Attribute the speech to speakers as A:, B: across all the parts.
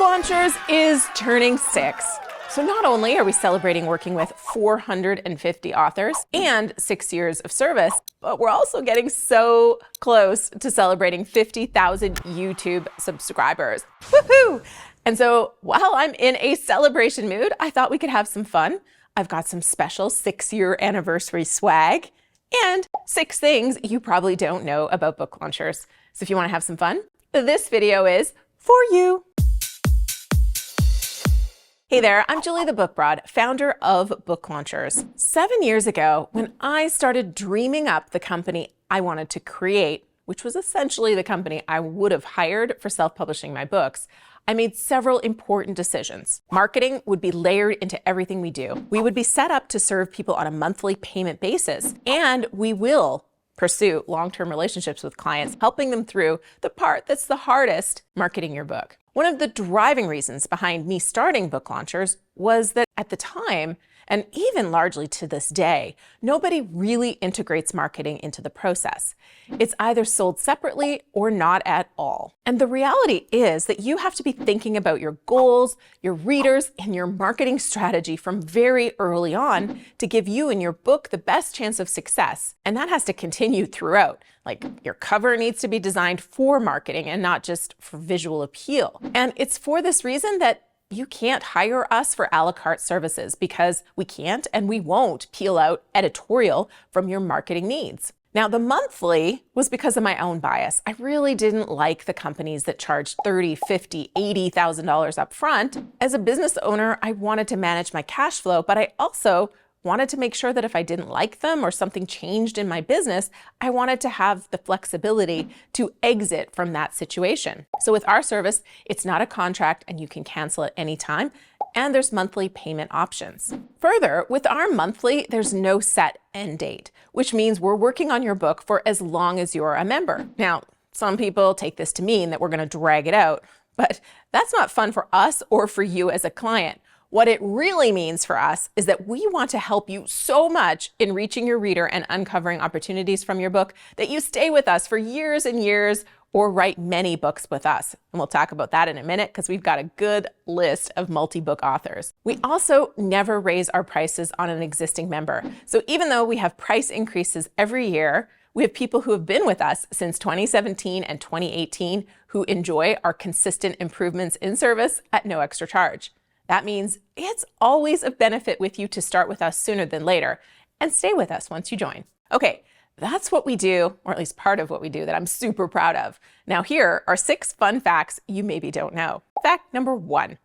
A: Launchers is turning 6. So not only are we celebrating working with 450 authors and 6 years of service, but we're also getting so close to celebrating 50,000 YouTube subscribers. Woohoo! And so while I'm in a celebration mood, I thought we could have some fun. I've got some special 6-year anniversary swag and 6 things you probably don't know about book launchers. So if you want to have some fun, this video is for you. Hey there, I'm Julie the Book Broad, founder of Book Launchers. 7 years ago, when I started dreaming up the company I wanted to create, which was essentially the company I would have hired for self-publishing my books, I made several important decisions. Marketing would be layered into everything we do. We would be set up to serve people on a monthly payment basis, and we will pursue long-term relationships with clients, helping them through the part that's the hardest, marketing your book. One of the driving reasons behind me starting Book Launchers was that at the time, and even largely to this day, nobody really integrates marketing into the process. It's either sold separately or not at all. And the reality is that you have to be thinking about your goals, your readers, and your marketing strategy from very early on to give you and your book the best chance of success. And that has to continue throughout. Like, your cover needs to be designed for marketing and not just for visual appeal. And it's for this reason that you can't hire us for a la carte services, because we can't and we won't peel out editorial from your marketing needs. Now, the monthly was because of my own bias. I really didn't like the companies that charged $30,000, $50,000, $80,000 up front. As a business owner, I wanted to manage my cash flow, but I also wanted to make sure that if I didn't like them or something changed in my business, I wanted to have the flexibility to exit from that situation. So with our service, it's not a contract and you can cancel at any time, and there's monthly payment options. Further, with our monthly, there's no set end date, which means we're working on your book for as long as you're a member. Now, some people take this to mean that we're going to drag it out, but that's not fun for us or for you as a client. What it really means for us is that we want to help you so much in reaching your reader and uncovering opportunities from your book that you stay with us for years and years or write many books with us. And we'll talk about that in a minute because we've got a good list of multi-book authors. We also never raise our prices on an existing member. So even though we have price increases every year, we have people who have been with us since 2017 and 2018 who enjoy our consistent improvements in service at no extra charge. That means it's always a benefit with you to start with us sooner than later and stay with us once you join. Okay, that's what we do, or at least part of what we do that I'm super proud of. Now here are 6 fun facts you maybe don't know. Fact number 1.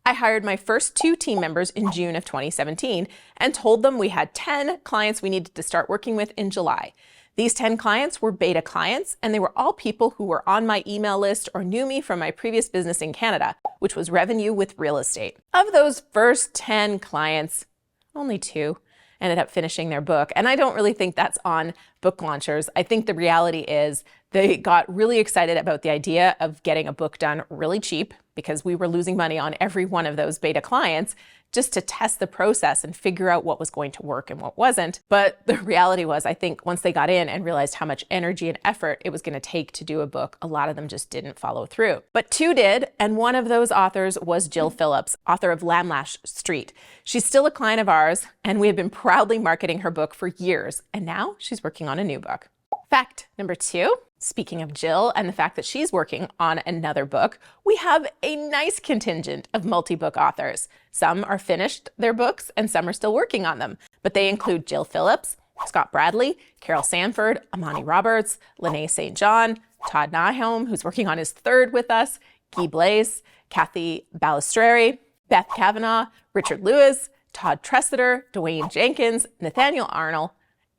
A: I hired my first 2 team members in June of 2017 and told them we had 10 clients we needed to start working with in July. These 10 clients were beta clients, and they were all people who were on my email list or knew me from my previous business in Canada, which was revenue with real estate. Of those first 10 clients, only 2 ended up finishing their book. And I don't really think that's on Book Launchers. I think the reality is they got really excited about the idea of getting a book done really cheap, because we were losing money on every one of those beta clients, just to test the process and figure out what was going to work and what wasn't. But the reality was, I think once they got in and realized how much energy and effort it was going to take to do a book, a lot of them just didn't follow through. But 2 did, and one of those authors was Jill Phillips, author of Lamlash Street. She's still a client of ours, and we have been proudly marketing her book for years, and now she's working on a new book. Fact number 2. Speaking of Jill and the fact that she's working on another book, we have a nice contingent of multi-book authors. Some are finished their books and some are still working on them, but they include Jill Phillips, Scott Bradley, Carol Sanford, Amani Roberts, Lene St. John, Todd Nyholm, who's working on his 3rd with us, Guy Blaise, Kathy Balistreri, Beth Kavanaugh, Richard Lewis, Todd Tressiter, Dwayne Jenkins, Nathaniel Arnold,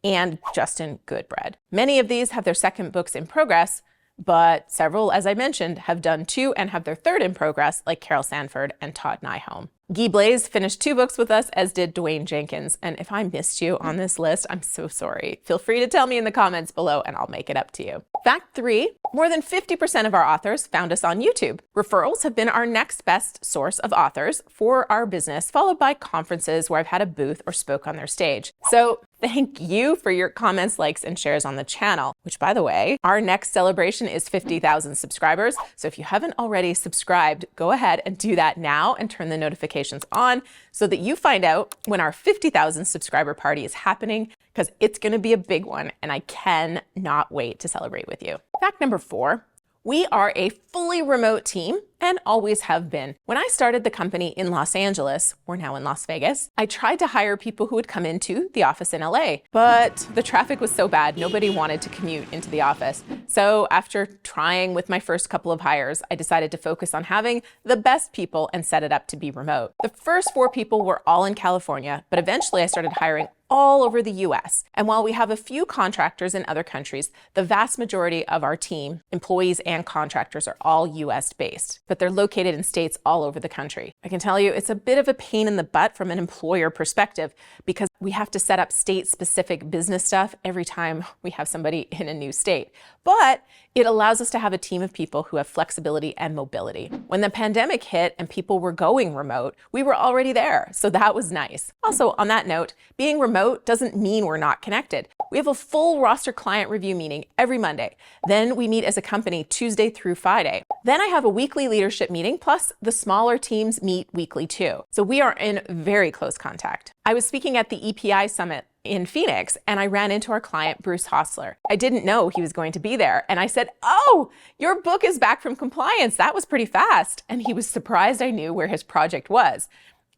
A: and Justin Goodbread. Many of these have their 2nd books in progress, but several, as I mentioned, have done 2 and have their 3rd in progress, like Carol Sanford and Todd Nyholm. Guy Blaise finished 2 books with us, as did Dwayne Jenkins. And if I missed you on this list, I'm so sorry. Feel free to tell me in the comments below and I'll make it up to you. Fact 3, more than 50% of our authors found us on YouTube. Referrals have been our next best source of authors for our business, followed by conferences where I've had a booth or spoke on their stage. So thank you for your comments, likes, and shares on the channel, which, by the way, our next celebration is 50,000 subscribers. So if you haven't already subscribed, go ahead and do that now and turn the notifications on so that you find out when our 50,000 subscriber party is happening, because it's going to be a big one and I cannot wait to celebrate with you. Fact number 4. We are a fully remote team and always have been. When I started the company in Los Angeles, we're now in Las Vegas, I tried to hire people who would come into the office in LA, but the traffic was so bad, nobody wanted to commute into the office. So after trying with my first couple of hires, I decided to focus on having the best people and set it up to be remote. The first 4 people were all in California, but eventually I started hiring all over the US. And while we have a few contractors in other countries, the vast majority of our team, employees and contractors, are all US based, but they're located in states all over the country. I can tell you it's a bit of a pain in the butt from an employer perspective because we have to set up state-specific business stuff every time we have somebody in a new state. But it allows us to have a team of people who have flexibility and mobility. When the pandemic hit and people were going remote, we were already there, so that was nice. Also, on that note, being remote doesn't mean we're not connected. We have a full roster client review meeting every Monday. Then we meet as a company Tuesday through Friday. Then I have a weekly leadership meeting, plus the smaller teams meet weekly too. So we are in very close contact. I was speaking at the EPI Summit in Phoenix, and I ran into our client, Bruce Hostler. I didn't know he was going to be there, and I said, "Oh, your book is back from compliance. That was pretty fast." And he was surprised I knew where his project was.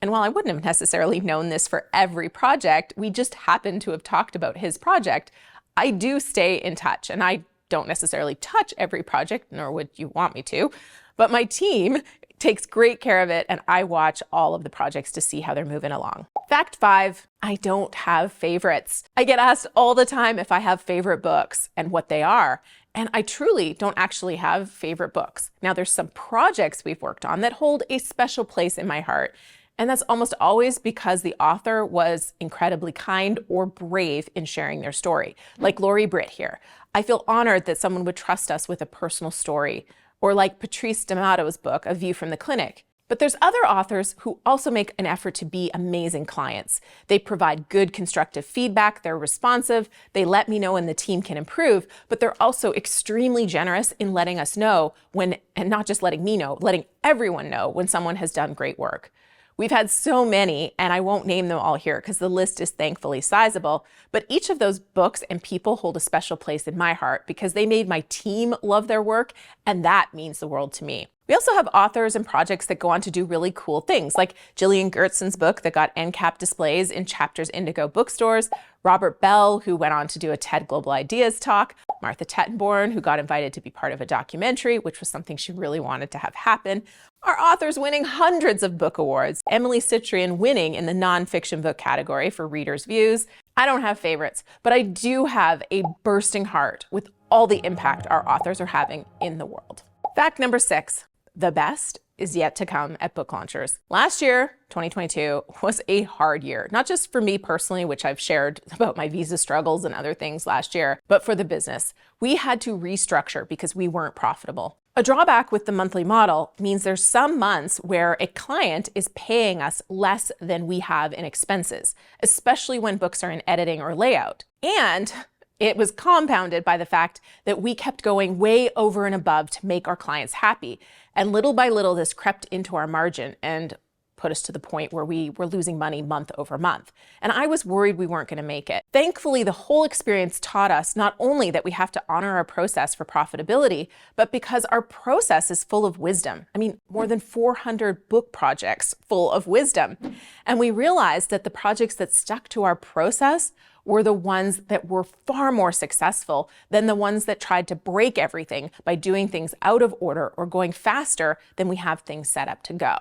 A: And while I wouldn't have necessarily known this for every project, we just happened to have talked about his project. I do stay in touch, and I don't necessarily touch every project, nor would you want me to, but my team takes great care of it, and I watch all of the projects to see how they're moving along. Fact 5, I don't have favorites. I get asked all the time if I have favorite books and what they are, and I truly don't actually have favorite books. Now, there's some projects we've worked on that hold a special place in my heart, and that's almost always because the author was incredibly kind or brave in sharing their story, like Lori Britt here. I feel honored that someone would trust us with a personal story, or like Patrice D'Amato's book, A View from the Clinic. But there's other authors who also make an effort to be amazing clients. They provide good constructive feedback, they're responsive, they let me know when the team can improve, but they're also extremely generous in letting us know when, and not just letting me know, letting everyone know when someone has done great work. We've had so many, and I won't name them all here because the list is thankfully sizable, but each of those books and people hold a special place in my heart because they made my team love their work, and that means the world to me. We also have authors and projects that go on to do really cool things, like Jillian Gertson's book that got end cap displays in Chapters Indigo bookstores, Robert Bell, who went on to do a TED Global Ideas talk, Martha Tettenborn, who got invited to be part of a documentary, which was something she really wanted to have happen, our authors winning hundreds of book awards, Emily Citrian winning in the nonfiction book category for Reader's Views. I don't have favorites, but I do have a bursting heart with all the impact our authors are having in the world. Fact number 6. The best is yet to come at book launchers. Last year, 2022, was a hard year, not just for me personally, which I've shared about my visa struggles and other things last year, but for the business. We had to restructure because we weren't profitable. A drawback with the monthly model means there's some months where a client is paying us less than we have in expenses, especially when books are in editing or layout. And it was compounded by the fact that we kept going way over and above to make our clients happy. And little by little, this crept into our margin and put us to the point where we were losing money month over month. And I was worried we weren't going to make it. Thankfully, the whole experience taught us not only that we have to honor our process for profitability, but because our process is full of wisdom. I mean, more than 400 book projects full of wisdom. And we realized that the projects that stuck to our process were the ones that were far more successful than the ones that tried to break everything by doing things out of order or going faster than we have things set up to go.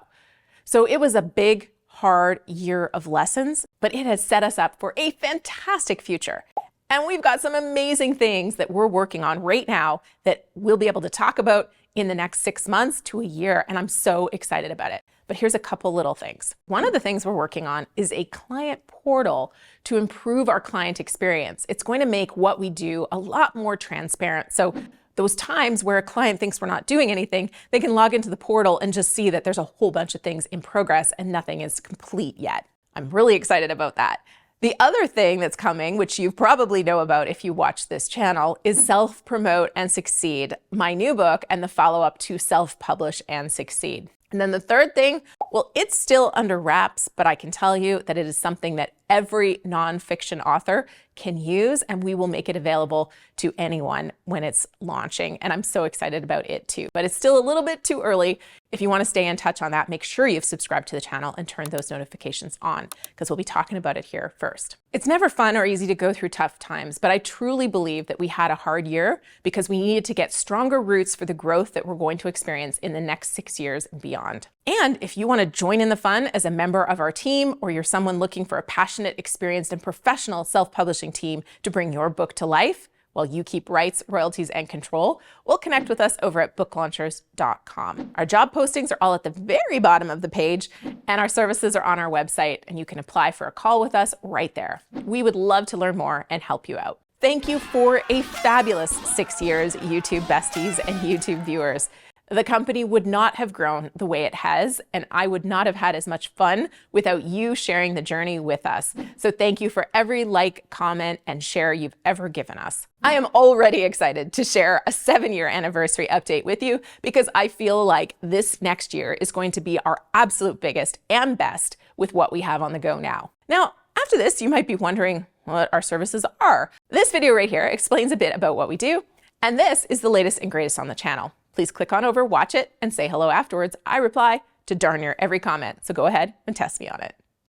A: So it was a big, hard year of lessons, but it has set us up for a fantastic future. And we've got some amazing things that we're working on right now that we'll be able to talk about in the next 6 months to a year, and I'm so excited about it. But here's a couple little things. One of the things we're working on is a client portal to improve our client experience. It's going to make what we do a lot more transparent. So those times where a client thinks we're not doing anything, they can log into the portal and just see that there's a whole bunch of things in progress and nothing is complete yet. I'm really excited about that. The other thing that's coming, which you probably know about if you watch this channel, is Self-Promote and Succeed, my new book and the follow-up to Self-Publish and Succeed. And then the third thing, well, it's still under wraps, but I can tell you that it is something that every nonfiction author can use, and we will make it available to anyone when it's launching. And I'm so excited about it too, but it's still a little bit too early. If you want to stay in touch on that, make sure you've subscribed to the channel and turn those notifications on, because we'll be talking about it here first. It's never fun or easy to go through tough times, but I truly believe that we had a hard year because we needed to get stronger roots for the growth that we're going to experience in the next 6 years and beyond. And if you want to join in the fun as a member of our team, or you're someone looking for a passionate, experienced, and professional self-publishing team to bring your book to life, while you keep rights, royalties, and control, we'll connect with us over at booklaunchers.com. Our job postings are all at the very bottom of the page, and our services are on our website, and you can apply for a call with us right there. We would love to learn more and help you out. Thank you for a fabulous 6 years, YouTube besties and YouTube viewers. The company would not have grown the way it has, and I would not have had as much fun without you sharing the journey with us. So thank you for every like, comment, and share you've ever given us. I am already excited to share a 7-year anniversary update with you because I feel like this next year is going to be our absolute biggest and best with what we have on the go now. Now, after this, you might be wondering what our services are. This video right here explains a bit about what we do, and this is the latest and greatest on the channel. Please click on over, watch it, and say hello afterwards. I reply to darn near every comment, so go ahead and test me on it.